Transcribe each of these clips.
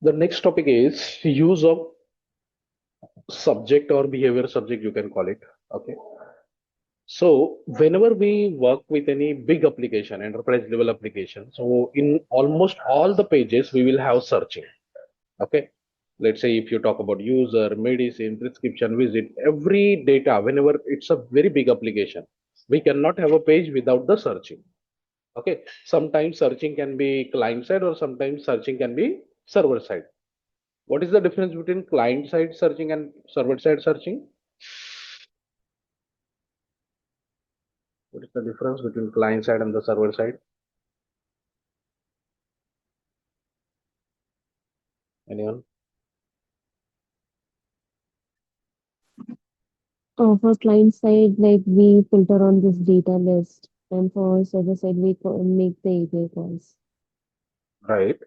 The next topic is use of subject or behavior subject, you can call it. Okay. So whenever we work with any big application, enterprise level application, so in almost all the pages, we will have searching. Okay. Let's say if you talk about user, medicine, prescription, visit, every data, whenever it's a very big application, we cannot have a page without the searching. Okay. Sometimes searching can be client side or sometimes searching can be server side. What is the difference between client side searching and server side searching? What is the difference between client side and the server side? Anyone? For client side, like we filter on this data list, and for server side, we make the API calls. Right.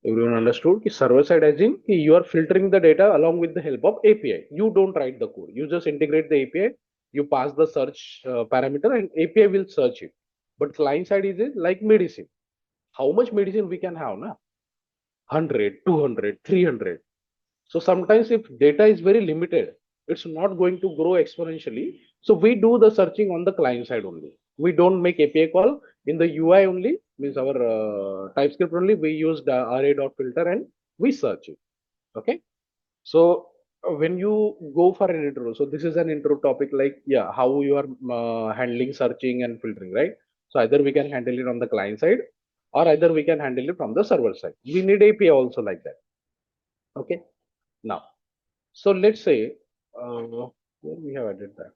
Everyone understood? Ki server side as in ki you are filtering the data along with the help of API. You don't write the code. You just integrate the API. You pass the search parameter and API will search it. But client side is it like medicine. How much medicine we can have? Na? 100, 200, 300. So sometimes if data is very limited, it's not going to grow exponentially. So we do the searching on the client side only. We don't make API call in the UI only, means our TypeScript only. We use the array.filter and we search it. Okay. So when you go for an intro, so this is an intro topic like, yeah, how you are handling searching and filtering, right? So either we can handle it on the client side or either we can handle it from the server side. We need API also like that. Okay. Now, so let's say, where we have added that.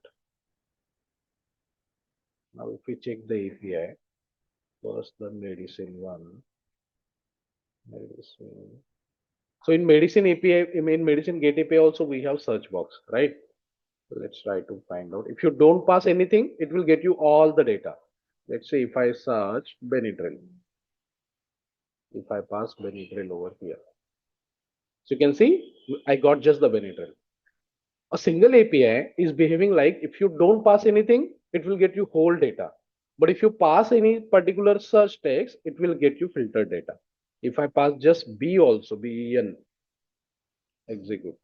Now, if we check the API, first the medicine one, medicine. So in medicine API, in medicine gate API also we have search box, right? So let's try to find out. If you don't pass anything, it will get you all the data. Let's say if I search Benadryl, if I pass Benadryl over here, so you can see I got just the Benadryl. A single API is behaving like if you don't pass anything, it will get you whole data. But if you pass any particular search text, it will get you filtered data. If I pass just B also, BEN, execute.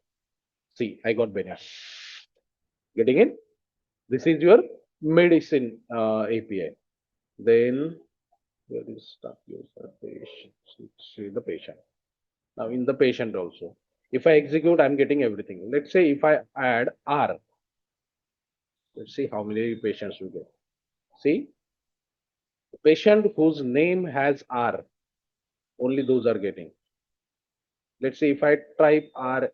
See, I got Benya. Getting it? This is your medicine API. Then where is start user patient? See the patient. Now in the patient also. If I execute, I'm getting everything. Let's say if I add R, let's see how many patients we get. See, patient whose name has R, only those are getting. Let's say if I type RA,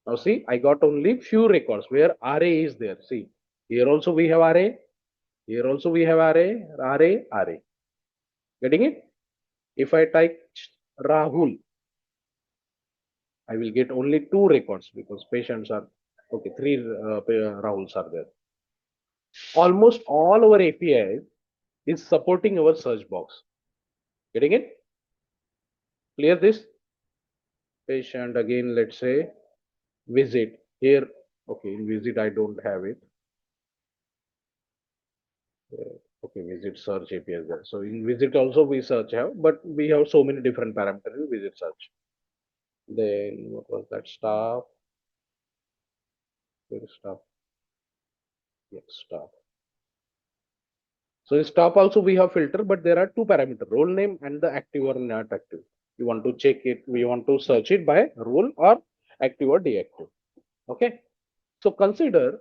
now see, I got only few records where RA is there. See, here also we have RA, here also we have RA. Getting it? If I type Rahul, I will get only two records because patients are, okay, three Rahuls are there. Almost all our API is supporting our search box. Getting it? Clear this? Patient again, let's say visit here. Okay, in visit I don't have it. Okay, visit search API is there. So in visit also we search have, but we have so many different parameters in visit search. Then what was that? Staff. Where is staff? Yes, staff. So in staff also we have filter, but there are two parameters: role name and the active or not active. You want to check it. We want to search it by role or active or deactive. Okay. So consider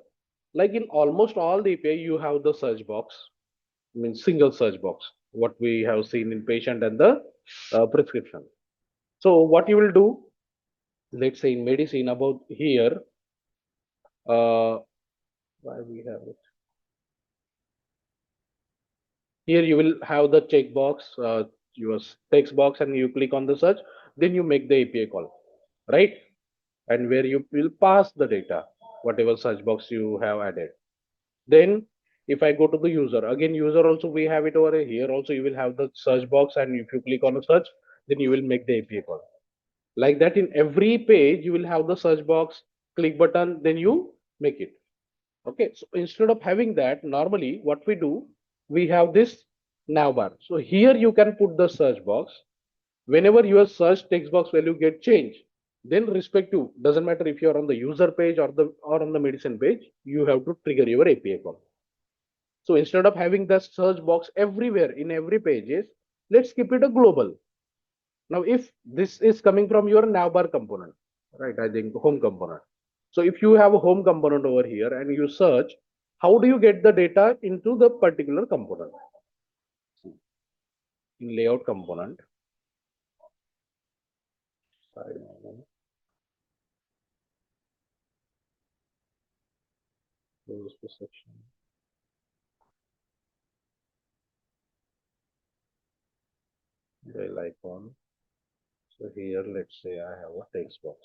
like in almost all the API you have the search box, means single search box, what we have seen in patient and the prescription. So what you will do, let's say in medicine about here, why we have it here, you will have the checkbox, your text box, and you click on the search, then you make the API call, right? And where you will pass the data, whatever search box you have added. Then if I go to the user, again user also we have it over here also, you will have the search box, and if you click on a search, then you will make the API call. Like that in every page you will have the search box, click button, then you make it. Okay, so instead of having that, normally what we do, we have this navbar. So here you can put the search box. Whenever your search text box value get changed, then respective, doesn't matter if you're on the user page or on the medicine page, you have to trigger your API call. So instead of having the search box everywhere in every pages, let's keep it a global. Now, if this is coming from your navbar component, right? I think home component. So if you have a home component over here and you search, how do you get the data into the particular component? See, in layout component, sorry, close the section, rail icon. So here, let's say I have a text box.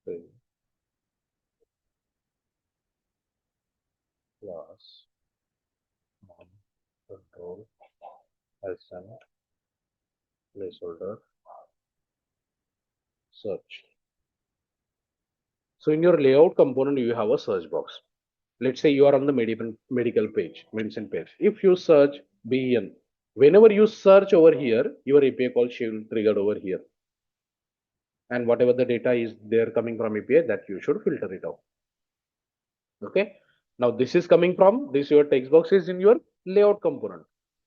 Okay. Class, control, as an placeholder, search. So in your layout component, you have a search box. Let's say you are on the medical page, medicine page. If you search BN, whenever you search over here, your API call should triggered over here. And whatever the data is there coming from API, that you should filter it out. Okay. Now this is coming from this your text box is in your layout component.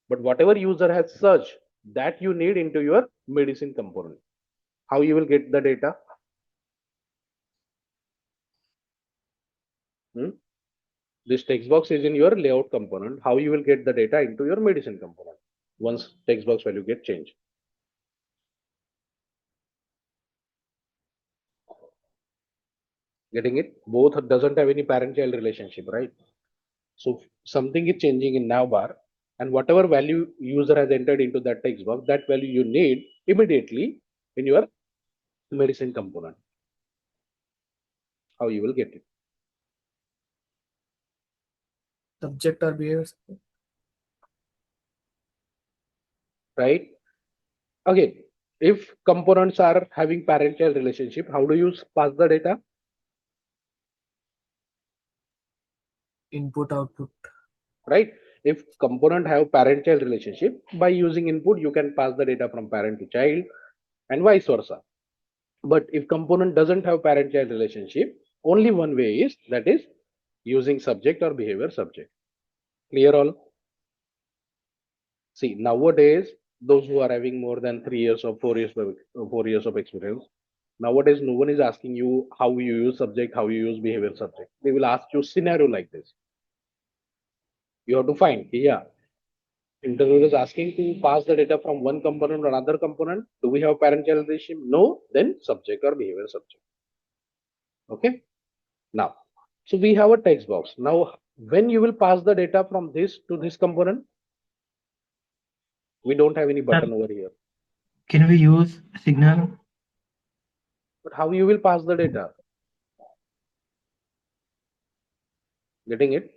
But whatever user has searched, that you need into your medicine component. How you will get the data? Hmm? This text box is in your layout component. How you will get the data into your medicine component once text box value get changed? Getting it? Both doesn't have any parent-child relationship, right? So something is changing in navbar, and whatever value user has entered into that text box, that value you need immediately in your medicine component. How you will get it? Subject or behavior. Right? Again, if components are having parent-child relationship, how do you pass the data? Input output. Right? If component have parent-child relationship, by using input, you can pass the data from parent to child and vice versa. But if component doesn't have parent-child relationship, only one way is that is using subject or behavior subject. Clear all? See, nowadays, those who are having more than 3 years or 4 years of experience, nowadays no one is asking you how you use subject, how you use behavior subject. They will ask you scenario like this. You have to find, yeah, interviewer is asking to pass the data from one component to another component. Do we have parent-child relationship? No, then subject or behavior subject. Okay. Now, so we have a text box. Now, when you will pass the data from this to this component, we don't have any button Sir, over here. can we use signal? But how you will pass the data? Getting it?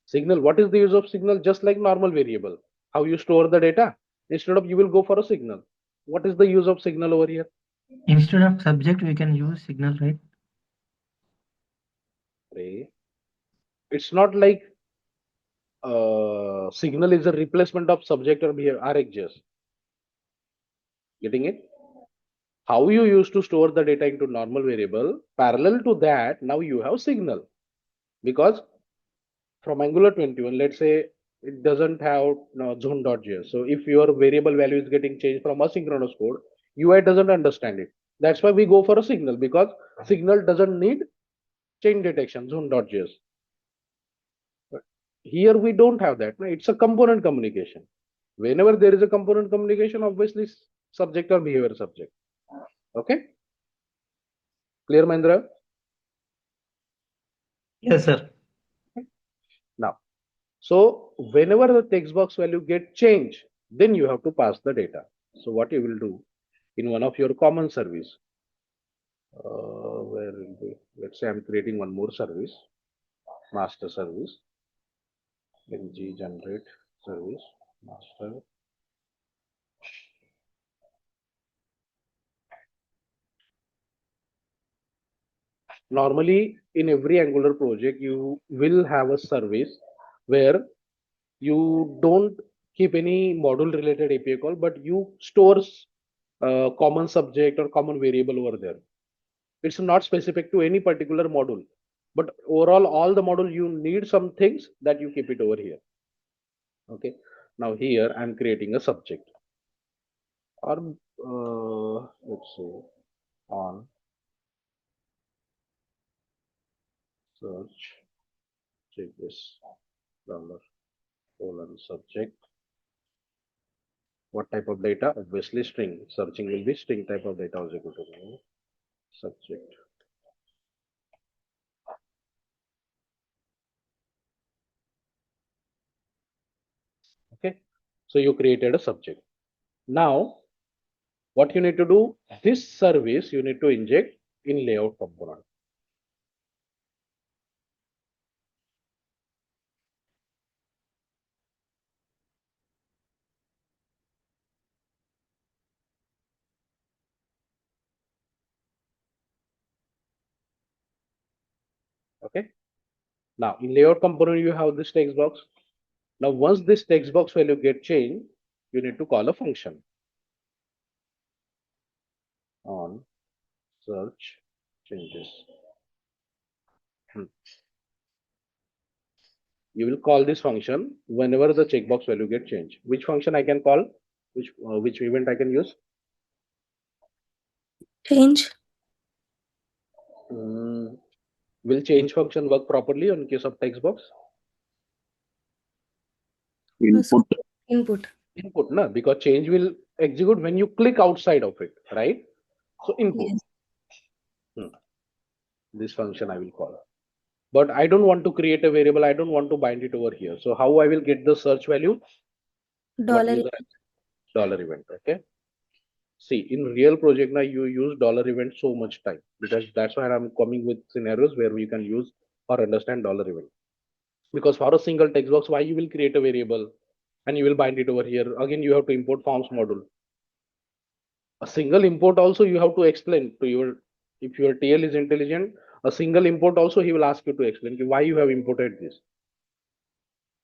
Signal. What is the use of signal? Just like normal variable. How you store the data? Instead of you will go for a signal. What is the use of signal over here? Instead of subject, we can use signal, right? It's not like signal is a replacement of subject or behavior RxJS. Getting it? How you used to store the data into normal variable, parallel to that, now you have signal. Because from Angular 21, let's say it doesn't have no, zone.js. So if your variable value is getting changed from asynchronous code, UI doesn't understand it. That's why we go for a signal because signal doesn't need change detection, zone.js. But here we don't have that. No? It's a component communication. Whenever there is a component communication, obviously subject or behavior subject. Okay, clear, Mahendra? Yes, sir. Now, so whenever the text box value get changed, then you have to pass the data. So what you will do in one of your common service, where will be, let's say I'm creating one more service, master service, ng generate service, master. Normally, in every Angular project, you will have a service where you don't keep any module related API call, but you stores common subject or common variable over there. It's not specific to any particular module, but overall, all the module you need some things that you keep it over here. Okay. Now here I'm creating a subject or let's say on search check this dollar colon subject. What type of data? Obviously string. Searching will be string type of data was equal to subject. Okay. So you created a subject. Now what you need to do? This service you need to inject in layout component. Okay. Now in layout component you have this text box. Now once this text box value get changed, you need to call a function on search changes. You will call this function whenever the checkbox value get changed. Which function I can call? Which event I can use? Change. Will change function work properly in case of text box? Input. Input. Input, na? Because change will execute when you click outside of it, right? So input. Yes. This function I will call. But I don't want to create a variable. I don't want to bind it over here. So how I will get the search value? What Dollar. user dollar event. Okay. See, in real project now you use dollar event so much time because that's why I'm coming with scenarios where we can use or understand dollar event. Because for a single text box, why you will create a variable and you will bind it over here. Again, you have to import forms module. A single import also you have to explain to your, if your TL is intelligent, a single import also he will ask you to explain why you have imported this.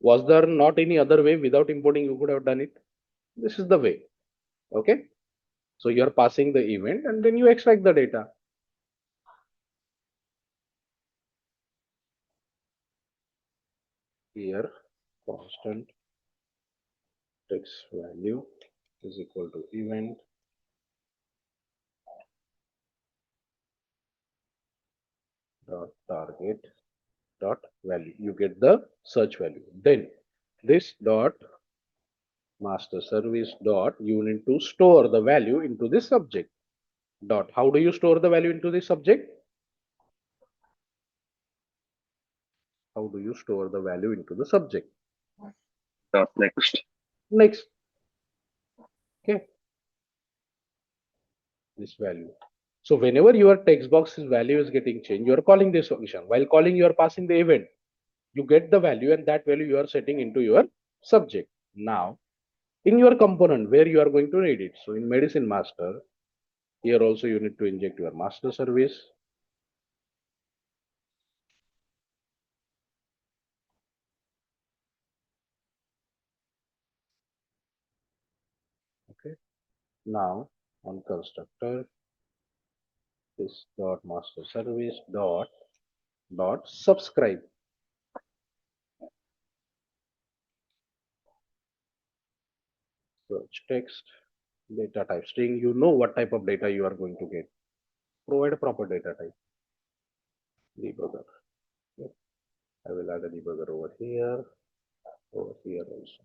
Was there not any other way without importing you could have done it? This is the way. Okay. So you are passing the event and then you extract the data. Here constant text value is equal to event dot target dot value. You get the search value. Then this dot master service dot you need to store the value into this subject dot. How do you store the value into this subject? How do you store the value into the subject? Dot next. Next. Okay. This value. So whenever your text box's value is getting changed, you are calling this function. While calling, you are passing the event. You get the value and that value you are setting into your subject. Now, in your component where you are going to read it. So in medicine master, here also you need to inject your master service. Okay. Now on constructor, this dot master service dot subscribe. Search text, data type string. You know what type of data you are going to get. Provide a proper data type. Debugger. Okay. I will add a debugger over here also.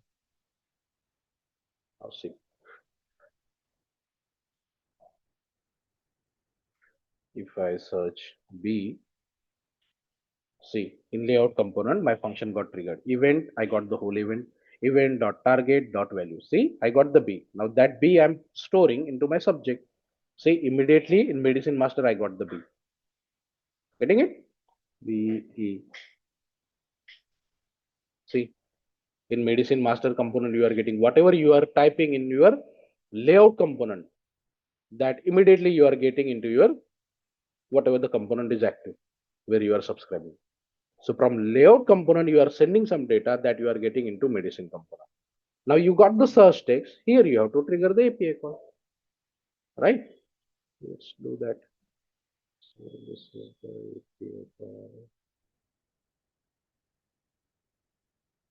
Now see. If I search B, see in layout component, my function got triggered. Event, I got the whole event. Event dot target dot value. See, I got the B. Now that B I'm storing into my subject. See, immediately in medicine master, I got the B. Getting it? B E. See, in medicine master component, you are getting whatever you are typing in your layout component. That immediately you are getting into your whatever the component is active where you are subscribing. So from layout component, you are sending some data that you are getting into medicine component. Now you got the search text. Here you have to trigger the API call, right? Let's do that. So this is the API call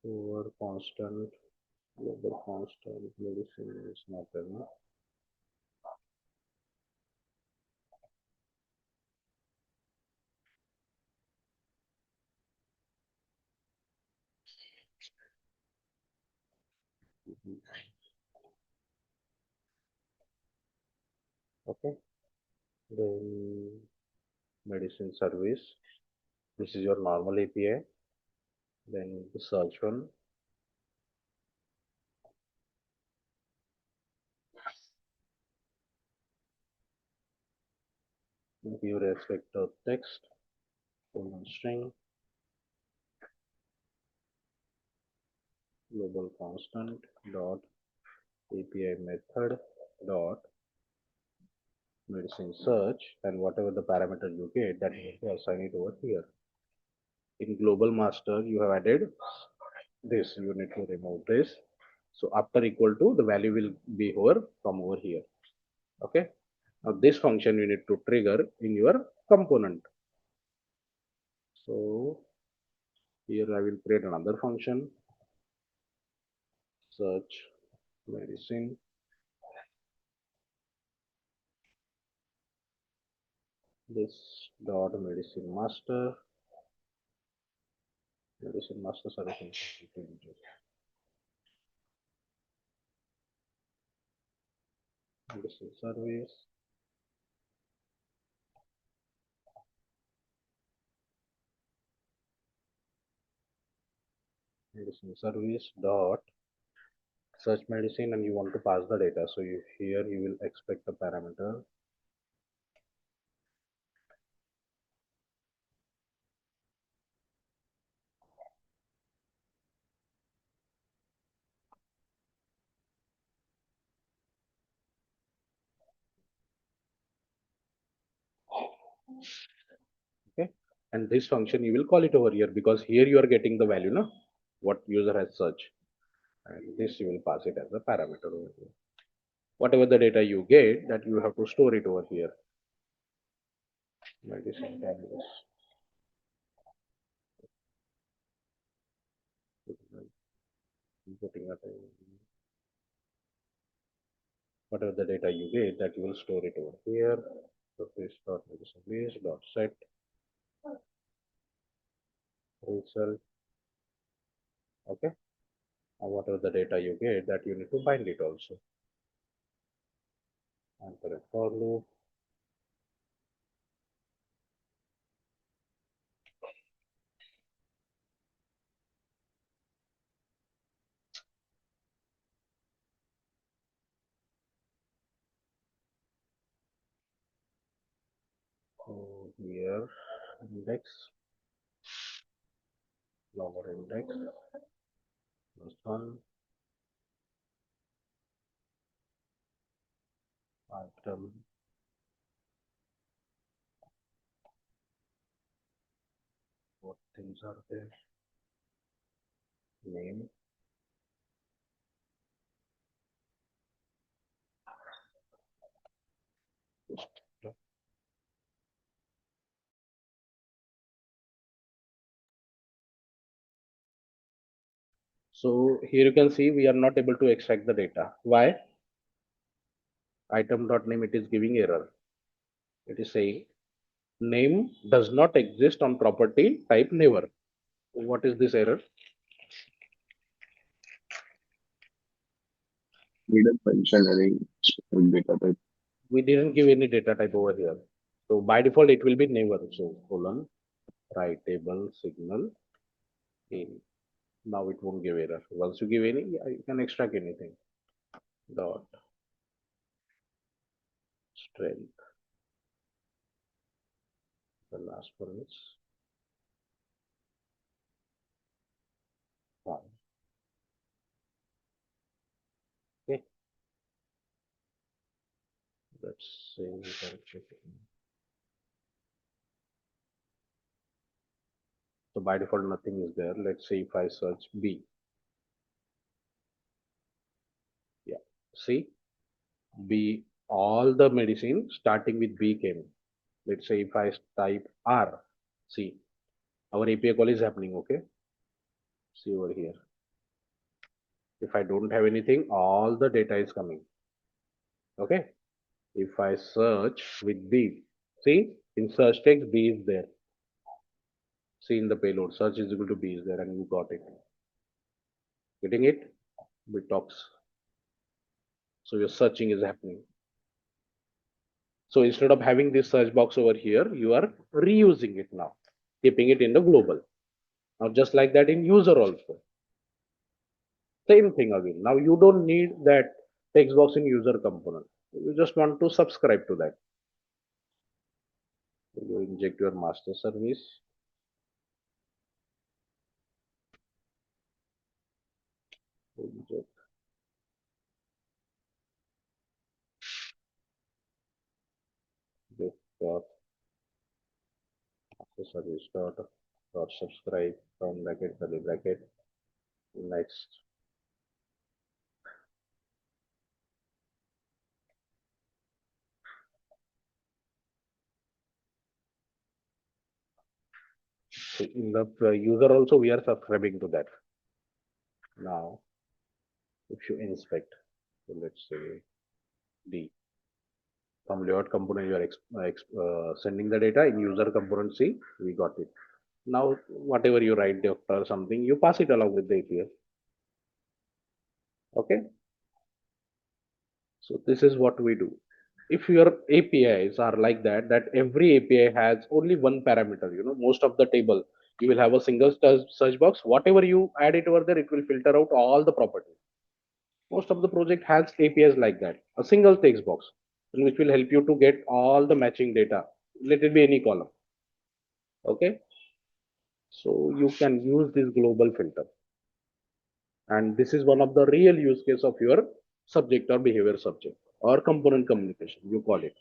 over constant, global constant, medicine is not enough. Okay, then medicine service. This is your normal API. Then the search one. Give respect of text, colon string, global constant dot API method dot medicine search, and whatever the parameter you get, that you have to assign it over here. In global master, you have added this. You need to remove this. So after equal to, the value will be over from over here. Okay. Now this function you need to trigger in your component. So here I will create another function, search medicine. This dot medicine master service, medicine service, medicine service dot search medicine, and you want to pass the data. So here you will expect the parameter okay, and this function you will call it over here because here you are getting the value, no, what user has searched, and this you will pass it as a parameter over here. Whatever the data you get, that you have to store it over here. Medicine tablets. Putting it whatever the data you get, that you will store it over here. So this dot medicine base dot set result. Okay, and whatever the data you get, that you need to bind it also. And for a for loop, so here index, lower index, plus one, item, what things are there, name, so here you can see we are not able to extract the data. Why? Item.name, it is giving error. It is saying name does not exist on property type never. What is this error? We didn't mention any specific data type. We didn't give any data type over here. So by default, it will be never. So colon, writable signal in. Now it won't give error. Once you give any, you can extract anything. Dot strength. The last one is 5. Okay. Let's say we can check it. So by default, nothing is there. Let's say if I search B. Yeah, see, B, all the medicine starting with B came. Let's say if I type R, see, our API call is happening, okay? See over here. If I don't have anything, all the data is coming, okay? If I search with B, see, in search text, B is there. See in the payload, search is equal to B is there, and you got it. Getting it? B talks. So your searching is happening. So instead of having this search box over here, you are reusing it now, keeping it in the global. Now, just like that in user also. Same thing again. Now you don't need that text box in user component. You just want to subscribe to that. You inject your master service. Inject this master service dot subscribe from bracket curly bracket. Next. So in the user also we are subscribing to that. Now, if you inspect, so let's say D. From layout component, you are sending the data. In user component C, we got it. Now, whatever you write after something, you pass it along with the API. Okay. So this is what we do. If your APIs are like that, that every API has only one parameter, most of the table, you will have a single search box. Whatever you add it over there, it will filter out all the properties. Most of the project has APIs like that, a single text box, which will help you to get all the matching data. Let it be any column. Okay. So you can use this global filter. And this is one of the real use case of your subject or behavior subject or component communication, you call it.